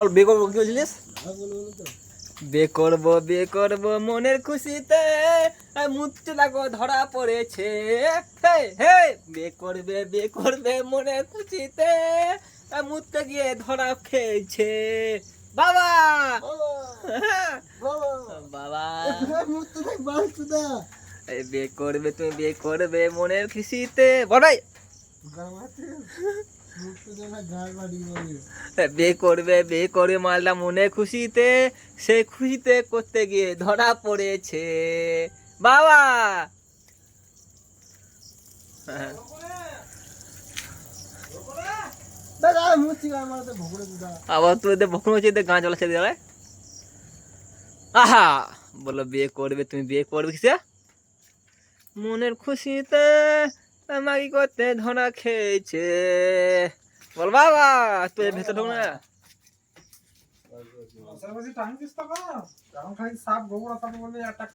বিয়ে করবো কি বলছিলিস? বিয়ে করবো মনের খুশিতে, মুততে লাগো ধরা পড়েছে। হে হে, বিয়ে করবে মনের খুশিতে, মুততে গিয়ে ধরা খেয়েছে। বাবা বাবা, বিয়ে করবে মনের খুশিতে বড়াই। বিয়ে করবে মালটা মনে খুশিতে, সেই খুশিতে করতে গিয়ে ধরা পড়েছে। বাবা আবার তুই ভক্ষণ হচ্ছে গাঁ জ্বলা ছেড়ে দেবে। আহা, বলো তুমি বিয়ে করবে কিসে মনের খুশিতে, মাগি করতে ধরা খেয়েছে। বল বাবা, তুই ভেতর ঢোক না। টাইম দিস তো এখন খালি সাপ গোবর সাপ বলে অ্যাটাক